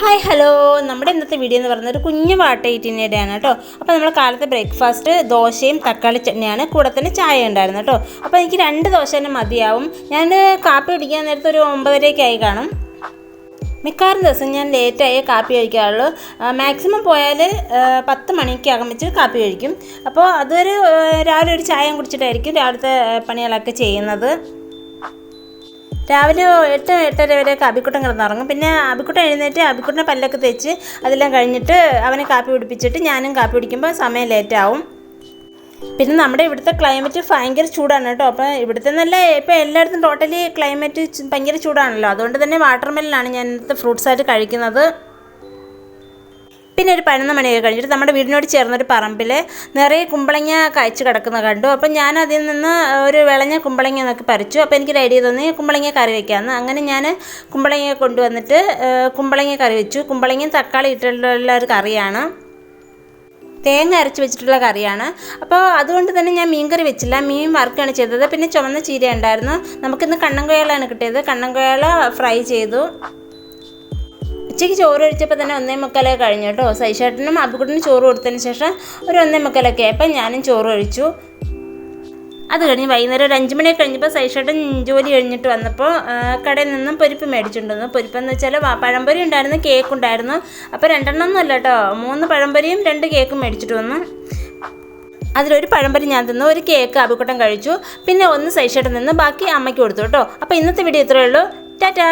Hi hello, നമ്മുടെ ഇന്നത്തെ video എന്ന് പറയുന്നത് ഒരു കുഞ്ഞു വാട്ടയിട്ടിൻ്റെയാണ് കേട്ടോ. അപ്പോൾ നമ്മൾ കാലത്തെ ബ്രേക്ക്ഫാസ്റ്റ് ദോശയും തക്കാളി ചട്നിയാണ്, കൂടെ തന്നെ ചായ ഉണ്ടായിരുന്നു കേട്ടോ. അപ്പോൾ എനിക്ക് 2 ദോശ തന്നെ മതിയാവും. ഞാൻ കാപ്പി കുടിക്കാൻ നേരത്തെ ഒരു 9:30 ആയി കാണും. മിക്കവാറും ദിവസം ഞാൻ ലേറ്റായി കാപ്പി കഴിക്കാറുള്ളൂ. മാക്സിമം പോയാൽ 10 മണിക്കകം വെച്ച് കാപ്പി കഴിക്കും. അപ്പോൾ അതൊരു രാവിലെ ഒരു ചായ കുടിച്ചിട്ടായിരിക്കും രാവിലത്തെ പണികളൊക്കെ ചെയ്യുന്നത്. രാവിലെ 8-8:30 വരെ അബിക്കുട്ടൻ കിടന്നുറങ്ങും. പിന്നെ അബിക്കുട്ടൻ എഴുന്നേറ്റ് അബിക്കുട്ടനെ പല്ലൊക്കെ തേച്ച് അതെല്ലാം കഴിഞ്ഞിട്ട് അവനെ കാപ്പി കുടിപ്പിച്ചിട്ട് ഞാനും കാപ്പി കുടിക്കുമ്പോൾ സമയം ലേറ്റാവും. പിന്നെ നമ്മുടെ ഇവിടുത്തെ ക്ലൈമറ്റ് ഭയങ്കര ചൂടാണ് കേട്ടോ. അപ്പോൾ ഇവിടുത്തെ നല്ല ഇപ്പോൾ എല്ലായിടത്തും ടോട്ടലി ക്ലൈമറ്റ് ഭയങ്കര ചൂടാണല്ലോ. അതുകൊണ്ട് തന്നെ വാട്ടർമെലനാണ് ഞാൻ ഇന്നത്തെ ഫ്രൂട്ട്സായിട്ട് കഴിക്കുന്നത്. പിന്നെ ഒരു 11 മണിയൊക്കെ കഴിഞ്ഞിട്ട് നമ്മുടെ വീടിനോട് ചേർന്നൊരു പറമ്പിൽ നിറയെ കുമ്പളങ്ങ കഴിച്ച് കിടക്കുന്ന കണ്ടു. അപ്പം ഞാൻ അതിൽ നിന്ന് ഒരു വിളഞ്ഞ കുമ്പളങ്ങ എന്നൊക്കെ പറിച്ചു. അപ്പോൾ എനിക്കൊരു ഐഡിയ തോന്നി കുമ്പളങ്ങ കറി വയ്ക്കാമെന്ന്. അങ്ങനെ ഞാൻ കുമ്പളങ്ങ കൊണ്ടുവന്നിട്ട് കുമ്പളങ്ങ കറി വെച്ചു. കുമ്പളങ്ങയും തക്കാളി ഇട്ടിട്ടുള്ള ഒരു കറിയാണ്, തേങ്ങ അരച്ച് വെച്ചിട്ടുള്ള കറിയാണ്. അപ്പോൾ അതുകൊണ്ട് തന്നെ ഞാൻ മീൻ കറി വെച്ചില്ല, മീൻ വറുക്കുകയാണ് ചെയ്തത്. പിന്നെ ചുവന്ന ചീര ഉണ്ടായിരുന്നു. നമുക്കിന്ന് കണ്ണൻകൊയ്യാളാണ് കിട്ടിയത്. കണ്ണൻകൊയ്യാള ഫ്രൈ ചെയ്തു. ഉച്ചയ്ക്ക് ചോറ് കഴിച്ചപ്പോൾ തന്നെ 1:45 കഴിഞ്ഞു കേട്ടോ. സൈഷേട്ടനും അബിക്കുട്ടനും ചോറ് കൊടുത്തതിന് ശേഷം ഒരു 1:45 ആയപ്പോൾ ഞാനും ചോറ് കഴിച്ചു. അത് കഴിഞ്ഞ് വൈകുന്നേരം ഒരു 5 മണിയൊക്കെ കഴിഞ്ഞപ്പോൾ സൈഷേട്ടൻ ജോലി കഴിഞ്ഞിട്ട് വന്നപ്പോൾ കടയിൽ നിന്നും പൊരിപ്പ് മേടിച്ചിട്ടുണ്ടെന്നു. പൊരിപ്പെന്ന് വെച്ചാൽ പഴംപൊരി ഉണ്ടായിരുന്നു, കേക്ക് ഉണ്ടായിരുന്നു. അപ്പോൾ 2 ഒന്നും അല്ല കേട്ടോ, 3 പഴംപൊരിയും 2 കേക്കും മേടിച്ചിട്ട് വന്നു. അതിലൊരു പഴംപൊരി ഞാൻ തിന്നു, ഒരു കേക്ക് അബിക്കുട്ടൻ കഴിച്ചു, പിന്നെ 1 സൈഷേട്ടൻ നിന്ന് ബാക്കി അമ്മയ്ക്ക് കൊടുത്തു കേട്ടോ. അപ്പോൾ ഇന്നത്തെ വീഡിയോ ഇത്രയേ ഉള്ളൂ. ടാറ്റാ.